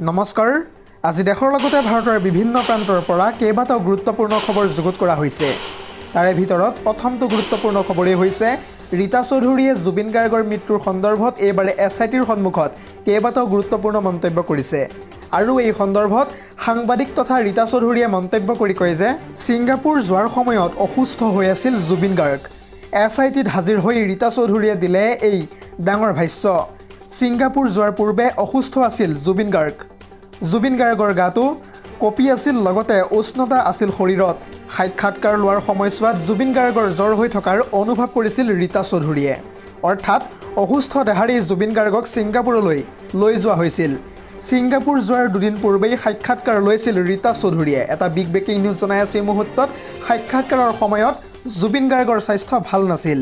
নমস্কাৰ আজি দেশৰ লগতে ভাৰতৰ বিভিন্ন প্ৰান্তৰ পৰা কেইবাটাও গুৰুত্বপূৰ্ণ খবৰ যুগুত কৰা হৈছে। তাৰে ভিতৰত প্ৰথমটো গুৰুত্বপূৰ্ণ খবৰেই হৈছে ৰীতা চৌধুৰীয়ে জুবিন গাৰ্গৰ মৃত্যুৰ সন্দৰ্ভত এইবাৰে SITৰ সন্মুখত কেইবাটাও গুৰুত্বপূৰ্ণ মন্তব্য কৰিছে। আৰু এই সন্দৰ্ভত সাংবাদিক তথা ৰীতা চৌধুৰীয়ে মন্তব্য কৰি কয় যে ছিংগাপুৰ যোৱাৰ সময়ত অসুস্থ হৈ আছিল জুবিন গাৰ্গ। SITত হাজিৰ হৈ ৰীতা চৌধুৰীয়ে দিলে এই ডাঙৰ ভাষ্য। ছিংগাপুৰ যোৱাৰ পূৰ্বে অসুস্থ আছিল জুবিন গাৰ্গ। জুবিন গাৰ্গৰ গাটো কঁপি আছিল, লগতে উষ্ণতা আছিল শৰীৰত। সাক্ষাৎকাৰ লোৱাৰ সময়ছোৱাত জুবিন গাৰ্গৰ জ্বৰ হৈ থকাৰ অনুভৱ কৰিছিল ৰীতা চৌধুৰীয়ে। অৰ্থাৎ অসুস্থ দেহাৰেই জুবিন গাৰ্গক ছিংগাপুৰলৈ লৈ যোৱা হৈছিল। ছিংগাপুৰ যোৱাৰ দুদিন পূৰ্বেই সাক্ষাৎকাৰ লৈছিল ৰীতা চৌধুৰীয়ে। এটা বিগ ব্ৰেকিং নিউজ জনাই আছোঁ এই মুহূৰ্তত। সাক্ষাৎকাৰৰ সময়ত জুবিন গাৰ্গৰ স্বাস্থ্য ভাল নাছিল।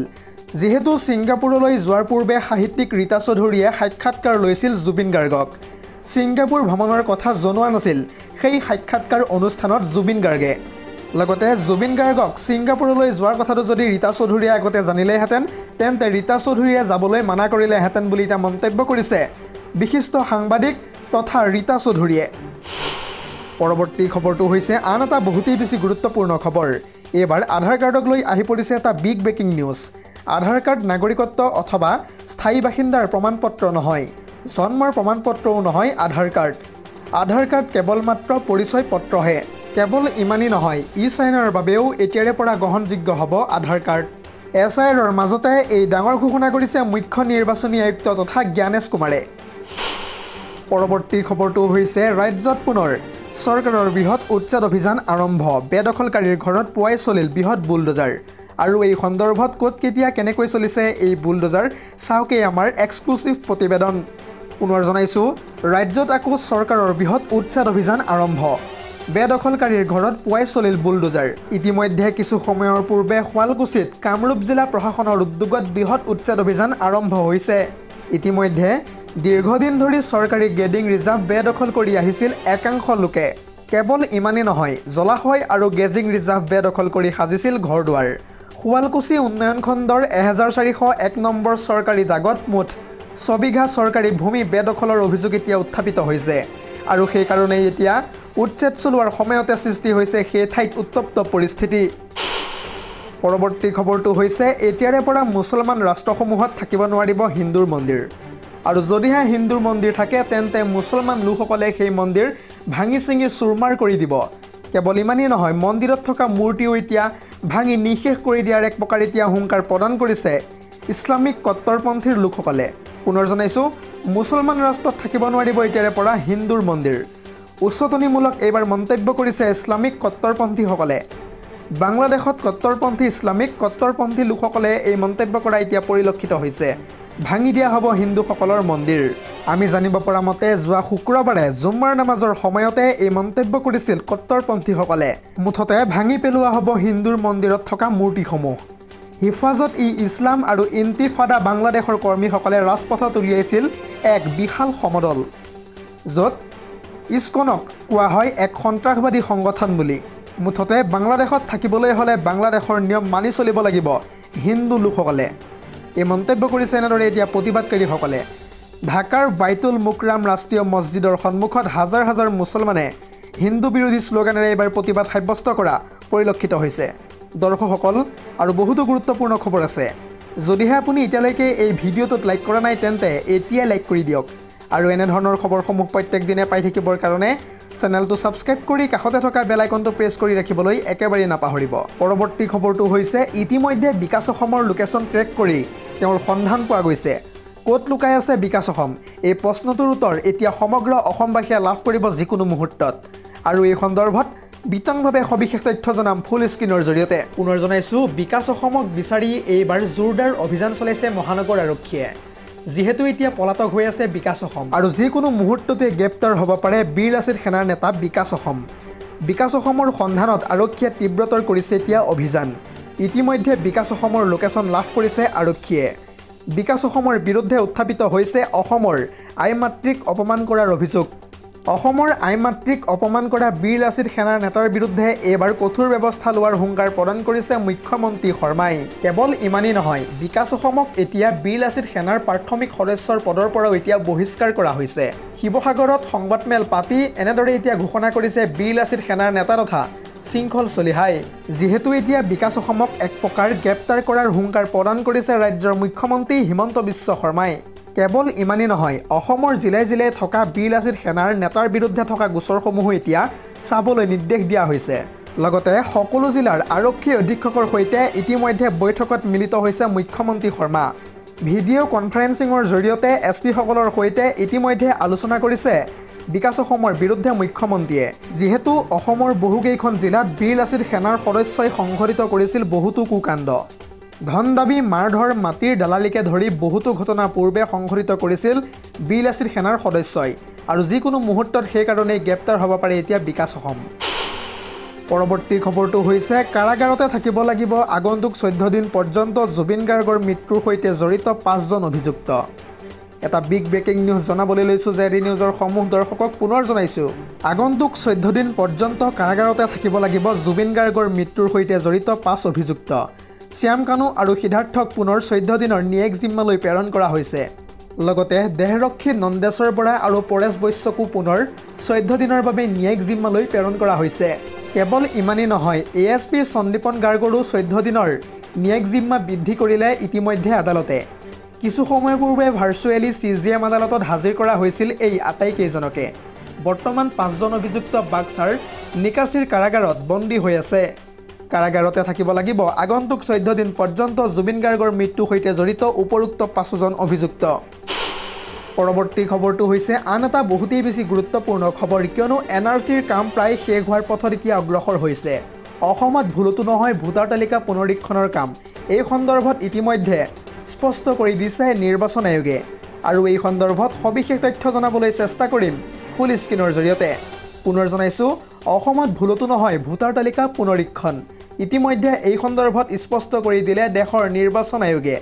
যিহেতু ছিংগাপুৰলৈ যোৱাৰ পূৰ্বে সাহিত্যিক ৰীতা চৌধুৰীয়ে সাক্ষাৎকাৰ লৈছিল জুবিন গাৰ্গক। ছিংগাপুৰ ভ্ৰমণৰ কথা জনোৱা নাছিল সেই সাক্ষাৎকাৰ অনুষ্ঠানত জুবিন গাৰ্গে। লগতে জুবিন গাৰ্গক ছিংগাপুৰলৈ যোৱাৰ কথাটো যদি ৰীতা চৌধুৰীয়ে আগতে জানিলেহেঁতেন তেন্তে ৰীতা চৌধুৰীয়ে যাবলৈ মানা কৰিলেহেঁতেন বুলি এতিয়া মন্তব্য কৰিছে বিশিষ্ট সাংবাদিক তথা ৰীতা চৌধুৰীয়ে। পৰৱৰ্তী খবৰটো হৈছে আন এটা বহুতেই বেছি গুৰুত্বপূৰ্ণ খবৰ। এইবাৰ আধাৰ কাৰ্ডক লৈ আহি পৰিছে এটা বিগ ব্ৰেকিং নিউজ। আধাৰ কাৰ্ড নাগৰিকত্ব অথবা স্থায়ী বাসিন্দাৰ প্ৰমাণপত্ৰ নহয়, জন্মৰ প্ৰমাণপত্ৰও নহয় আধাৰ কাৰ্ড। আধাৰ কাৰ্ড কেৱল মাত্ৰ পৰিচয় পত্ৰহে। কেৱল ইমানেই নহয়, ই-চাইনৰ বাবেও এতিয়াৰে পৰা গ্ৰহণযোগ্য হ'ব আধাৰ কাৰ্ড। SIৰৰ মাজতে এই ডাঙৰ ঘোষণা কৰিছে মুখ্য নিৰ্বাচনী আয়ুক্ত তথা জ্ঞানেশ কুমাৰে। পৰৱৰ্তী খবৰটো হৈছে ৰাজ্যত পুনৰ চৰকাৰৰ বৃহৎ উচ্ছেদ অভিযান আৰম্ভ। বেদখলকাৰীৰ ঘৰত পুৱাই চলিল বৃহৎ বুলডোজাৰ। আৰু এই সন্দৰ্ভত ক'ত কেতিয়া কেনেকৈ চলিছে এই বুলডোজাৰ চাওকেই আমাৰ এক্সক্লুচিভ প্ৰতিবেদন। পুনৰ জনাইছোঁ, ৰাজ্যত আকৌ চৰকাৰৰ বৃহৎ উচ্ছেদ অভিযান আৰম্ভ। বেদখলকাৰীৰ ঘৰত পুৱাই চলিল বুলডোজাৰ। ইতিমধ্যে কিছু সময়ৰ পূৰ্বে শুৱালকুছিত কামৰূপ জিলা প্ৰশাসনৰ উদ্যোগত বৃহৎ উচ্ছেদ অভিযান আৰম্ভ হৈছে। ইতিমধ্যে দীৰ্ঘদিন ধৰি চৰকাৰী গেডিং ৰিজাৰ্ভ বেদখল কৰি আহিছিল একাংশ লোকে। কেৱল ইমানেই নহয়, জলাশয় আৰু গেজিং ৰিজাৰ্ভ বেদখল কৰি সাজিছিল ঘৰ দুৱাৰ। শুৱালকুছি উন্নয়ন খণ্ডৰ 1401 নম্বৰ চৰকাৰী দাগত মুঠ 6 বিঘা চৰকাৰী ভূমি বেদখলৰ অভিযোগ এতিয়া উত্থাপিত হৈছে। আৰু সেইকাৰণেই এতিয়া উচ্ছেদ চলোৱাৰ সময়তে সৃষ্টি হৈছে সেই ঠাইত উত্তপ্ত পৰিস্থিতি। পৰৱৰ্তী খবৰটো হৈছে এতিয়াৰে পৰা মুছলমান ৰাষ্ট্ৰসমূহত থাকিব নোৱাৰিব হিন্দুৰ মন্দিৰ। আৰু যদিহে হিন্দুৰ মন্দিৰ থাকে তেন্তে মুছলমান লোকসকলে সেই মন্দিৰ ভাঙি চিঙি চুৰমাৰ কৰি দিব। কেৱল ইমানেই নহয়, মন্দিৰত থকা মূৰ্তিও এতিয়া ভাঙি নিশেষ কৰি দিয়াৰ এক প্ৰকাৰ এতিয়া হুংকাৰ প্ৰদান কৰিছে ইছলামিক কট্টৰপন্থীৰ লোকসকলে। পুনৰ জনাইছোঁ, মুছলমান ৰাষ্ট্ৰত থাকিব নোৱাৰিব এতিয়াৰে পৰা হিন্দুৰ মন্দিৰ। উচতনিমূলক এইবাৰ মন্তব্য কৰিছে ইছলামিক কট্টৰপন্থীসকলে। বাংলাদেশত কট্টৰপন্থী ইছলামিক কট্টৰপন্থী লোকসকলে এই মন্তব্য কৰা এতিয়া পৰিলক্ষিত হৈছে। ভাঙি দিয়া হ'ব হিন্দুসকলৰ মন্দিৰ। আমি জানিব পৰা মতে যোৱা শুক্ৰবাৰে জুম্মাৰ নামাজৰ সময়তে এই মন্তব্য কৰিছিল কট্টৰপন্থীসকলে। মুঠতে ভাঙি পেলোৱা হ'ব হিন্দুৰ মন্দিৰত থকা মূৰ্তিসমূহ। হিফাজত-ই-ইছলাম আৰু ইন্তিফাদা বাংলাদেশৰ কৰ্মীসকলে ৰাজপথত উলিয়াইছিল এক বিশাল সমদল, য'ত ইস্কনক কোৱা হয় এক সন্ত্ৰাসবাদী সংগঠন বুলি। মুঠতে বাংলাদেশত থাকিবলৈ হ'লে বাংলাদেশৰ নিয়ম মানি চলিব লাগিব হিন্দু লোকসকলে। এই মন্তব্য কৰিছে এনেদৰে এতিয়া প্ৰতিবাদকাৰীসকলে। ঢাকাৰ বাইতুল মুকৰাম ৰাষ্ট্ৰীয় মছজিদৰ সন্মুখত হাজাৰ হাজাৰ মুছলমানে হিন্দু বিৰোধী শ্লোগানেৰে এইবাৰ প্ৰতিবাদ সাব্যস্ত কৰা পৰিলক্ষিত হৈছে। দৰ্শকসকল, আৰু বহুতো গুৰুত্বপূৰ্ণ খবৰ আছে। যদিহে আপুনি এতিয়ালৈকে এই ভিডিঅ'টোত লাইক কৰা নাই তেন্তে এতিয়াই লাইক কৰি দিয়ক। আৰু এনেধৰণৰ খবৰসমূহ প্ৰত্যেক দিনে পাই থাকিবৰ কাৰণে চেনেলটো ছাবস্ক্ৰাইব কৰি কাষতে থকা বেল আইকনটো প্ৰেছ কৰি ৰাখিবলৈ একেবাৰেই নাপাহৰিব। পৰৱৰ্তী খবৰটো হৈছে ইতিমধ্যে বিকাশ অসমৰ লোকেশ্যন ট্ৰেক কৰি তেওঁৰ সন্ধান পোৱা গৈছে। ক'ত লুকাই আছে বিকাশ অসম? এই প্ৰশ্নটোৰ উত্তৰ এতিয়া সমগ্ৰ অসমবাসীয়ে লাভ কৰিব যিকোনো মুহূৰ্তত। আৰু এই সন্দৰ্ভত বিতংভাৱে সবিশেষ তথ্য জনাম ফুল স্ক্ৰীনৰ জৰিয়তে। পুনৰ জনাইছোঁ, বিকাশ অসমক বিচাৰি এইবাৰ জোৰদাৰ অভিযান চলাইছে মহানগৰ আৰক্ষীয়ে। যিহেতু এতিয়া পলাতক হৈ আছে বিকাশ অসম আৰু যিকোনো মুহূৰ্ততে গ্ৰেপ্তাৰ হ'ব পাৰে বীৰ লাচিত সেনাৰ নেতা বিকাশ অসম। বিকাশ অসমৰ সন্ধানত আৰক্ষীয়ে তীব্ৰতৰ কৰিছে এতিয়া অভিযান। ইতিমধ্যে বিকাশ অসমৰ লোকেশ্যন লাভ কৰিছে আৰক্ষীয়ে। বিকাশ অসমৰ বিৰুদ্ধে উত্থাপিত হৈছে অসমৰ আই মাতৃক অপমান কৰাৰ অভিযোগ। অসমৰ আই মাতৃক অপমান কৰা বীৰ লাচিত সেনাৰ নেতাৰ বিৰুদ্ধে এইবাৰ কঠোৰ ব্যৱস্থা লোৱাৰ হুংকাৰ প্ৰদান কৰিছে মুখ্যমন্ত্ৰী শৰ্মাই। কেৱল ইমানেই নহয়, বিকাশ অসমক এতিয়া বীৰ লাচিত সেনাৰ প্ৰাথমিক সদস্যৰ পদৰ পৰাও এতিয়া বহিষ্কাৰ কৰা হৈছে। শিৱসাগৰত সংবাদমেল পাতি এনেদৰে এতিয়া ঘোষণা কৰিছে বীৰ লাচিত সেনাৰ নেতা তথা শৃংখল চলিহাই। যিহেতু এতিয়া বিকাশ অসমক এক প্ৰকাৰ গ্ৰেপ্তাৰ কৰাৰ হুংকাৰ প্ৰদান কৰিছে ৰাজ্যৰ মুখ্যমন্ত্ৰী হিমন্ত বিশ্ব শৰ্মাই। কেৱল ইমানেই নহয়, অসমৰ জিলাই জিলাই থকা বীৰ লাচিত সেনাৰ নেতাৰ বিৰুদ্ধে থকা গোচৰসমূহো এতিয়া চাবলৈ নিৰ্দেশ দিয়া হৈছে। লগতে সকলো জিলাৰ আৰক্ষী অধীক্ষকৰ সৈতে ইতিমধ্যে বৈঠকত মিলিত হৈছে মুখ্যমন্ত্ৰী শৰ্মা। ভিডিঅ' কনফাৰেন্সিঙৰ জৰিয়তে এছপিসকলৰ সৈতে ইতিমধ্যে আলোচনা কৰিছে বিকাশ অসমৰ বিৰুদ্ধে মুখ্যমন্ত্ৰীয়ে। যিহেতু অসমৰ বহুকেইখন জিলাত বীৰ লাচিত সেনাৰ সদস্যই সংঘটিত কৰিছিল বহুতো কুকাণ্ড। ধন দাবী, মাৰধৰ, মাটিৰ দালালিকে ধৰি বহুতো ঘটনা পূৰ্বে সংঘটিত কৰিছিল বীৰ লাচিত সেনাৰ সদস্যই, আৰু যিকোনো মুহূৰ্তত সেইকাৰণেই গ্ৰেপ্তাৰ হ'ব পাৰে এতিয়া বিকাশ অসম। পৰৱৰ্তী খবৰটো হৈছে কাৰাগাৰতে থাকিব লাগিব আগন্তুক 14 দিন পৰ্যন্ত জুবিন গাৰ্গৰ মৃত্যুৰ সৈতে জড়িত 5জন অভিযুক্ত। এটা বিগ ব্ৰেকিং নিউজ জনাবলৈ লৈছোঁ যে ডি নিউজৰ সমূহ দৰ্শকক পুনৰ জনাইছোঁ, আগন্তুক 14 দিন পৰ্যন্ত কাৰাগাৰতে থাকিব লাগিব জুবিন গাৰ্গৰ মৃত্যুৰ সৈতে জড়িত 5 অভিযুক্ত। শ্যাম কানু আৰু সিদ্ধাৰ্থক পুনৰ 14 দিনৰ ন্যায়িক জিম্মালৈ প্ৰেৰণ কৰা হৈছে। লগতে দেহৰক্ষী নন্দেশ্বৰ বৰা আৰু পৰেশ বৈশ্যকো পুনৰ 14 দিনৰ বাবে ন্যায়িক জিম্মালৈ প্ৰেৰণ কৰা হৈছে। কেৱল ইমানেই নহয়, ASP সন্দীপন গাৰ্গৰো 14 দিনৰ ন্যায়িক জিম্মা বৃদ্ধি কৰিলে ইতিমধ্যে আদালতে। কিছু সময় পূৰ্বে ভাৰ্চুৱেলি CJM আদালতত হাজিৰ কৰা হৈছিল এই আটাইকেইজনকে। বৰ্তমান 5জন অভিযুক্ত বাক্সাৰ নিকাছিৰ কাৰাগাৰত বন্দী হৈ আছে। কাৰাগাৰতে থাকিব লাগিব আগন্তুক 14 দিন পৰ্যন্ত জুবিন গাৰ্গৰ মৃত্যুৰ সৈতে জড়িত উপৰোক্ত 5জন অভিযুক্ত। পৰৱৰ্তী খবৰটো হৈছে আন এটা বহুতেই বেছি গুৰুত্বপূৰ্ণ খবৰ, কিয়নো NRCৰ কাম প্ৰায় শেষ হোৱাৰ পথত এতিয়া অগ্ৰসৰ হৈছে। অসমত ভুলতো নহয় ভোটাৰ তালিকা পুনৰীক্ষণৰ কাম। এই সন্দৰ্ভত ইতিমধ্যে স্পষ্ট কৰি দিছে নিৰ্বাচন আয়োগে, আৰু এই সন্দৰ্ভত সবিশেষ তথ্য জনাবলৈ চেষ্টা কৰিম ফুল স্ক্ৰীনৰ জৰিয়তে। পুনৰ জনাইছোঁ, অসমত ভুলতো নহয় ভোটাৰ তালিকা পুনৰীক্ষণ। ইতিমধ্যে এই সন্দৰ্ভত স্পষ্ট কৰি দিলে দেশৰ নিৰ্বাচন আয়োগে।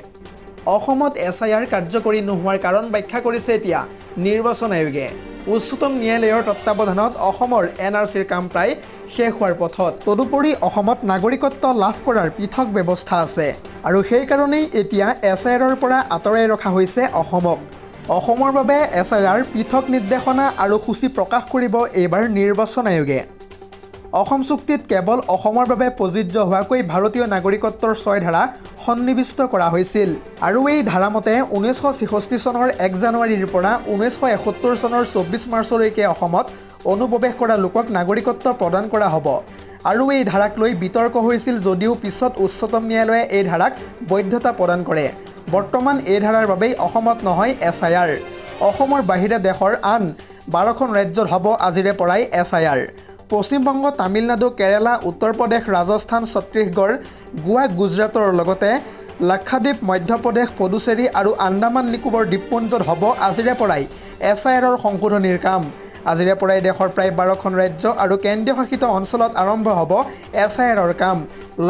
অসমত SIR কাৰ্যকৰী নোহোৱাৰ কাৰণ ব্যাখ্যা কৰিছে এতিয়া নিৰ্বাচন আয়োগে। উচ্চতম ন্যায়ালয়ৰ তত্বাৱধানত অসমৰ NRCৰ কাম প্ৰায় শেষ হোৱাৰ পথত। তদুপৰি অসমত নাগৰিকত্ব লাভ কৰাৰ পৃথক ব্যৱস্থা আছে, আৰু সেইকাৰণেই এতিয়া SIRৰ পৰা আঁতৰাই ৰখা হৈছে অসমক। অসমৰ বাবে SIR পৃথক নিৰ্দেশনা আৰু সূচী প্ৰকাশ কৰিব এইবাৰ নিৰ্বাচন আয়োগে। অসম চুক্তিত কেৱল অসমৰ বাবে প্ৰযোজ্য হোৱাকৈ ভাৰতীয় নাগৰিকত্বৰ 6 ধাৰা সন্নিৱিষ্ট কৰা হৈছিল, আৰু এই ধাৰামতে 1966 চনৰ 1 জানুৱাৰীৰ পৰা 1971 চনৰ 24 মাৰ্চলৈকে অসমত অনুপ্ৰৱেশ কৰা লোকক নাগৰিকত্ব প্ৰদান কৰা হ'ব। আৰু এই ধাৰাক লৈ বিতৰ্ক হৈছিল যদিও পিছত উচ্চতম ন্যায়ালয়ে এই ধাৰাক বৈধতা প্ৰদান কৰে। বৰ্তমান এই ধাৰাৰ বাবেই অসমত নহয় SIR। অসমৰ বাহিৰে দেশৰ আন 12খন ৰাজ্যত হ'ব আজিৰে পৰাই SIR। পশ্চিমবংগ, তামিলনাডু, কেৰালা, উত্তৰ প্ৰদেশ, ৰাজস্থান, ছত্তীশগড়, গোৱা, গুজৰাটৰ লগতে লাক্ষাদ্বীপ, মধ্যপ্ৰদেশ, পুডুচেৰী আৰু আন্দামান নিকোবৰ দ্বীপপুঞ্জত হ'ব আজিৰে পৰাই SIRৰ সংশোধনীৰ কাম। আজিৰে পৰাই দেশৰ প্ৰায় 12খন ৰাজ্য আৰু কেন্দ্ৰীয় শাসিত অঞ্চলত আৰম্ভ হ'ব SIRৰ কাম।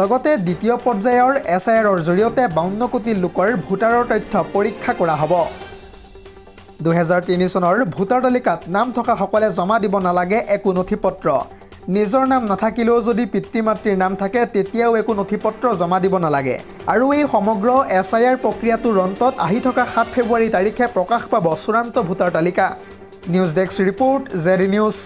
লগতে দ্বিতীয় পৰ্যায়ৰ SIRৰ জৰিয়তে 52 কোটি লোকৰ ভোটাৰৰ তথ্য পৰীক্ষা কৰা হ'ব। 2003 চনৰ ভোটাৰ তালিকাত নাম থকাসকলে জমা দিব নালাগে একো নথিপত্ৰ। নিজৰ নাম নাথাকিলেও যদি পিতৃ মাতৃৰ নাম থাকে তেতিয়াও একো নথিপত্ৰ জমা দিব নালাগে। আৰু এই সমগ্ৰ SIR প্ৰক্ৰিয়াটোৰ অন্তত আহি থকা 7 ফেব্ৰুৱাৰী তাৰিখে প্ৰকাশ পাব চূড়ান্ত ভোটাৰ তালিকা। News desk report, ZD news.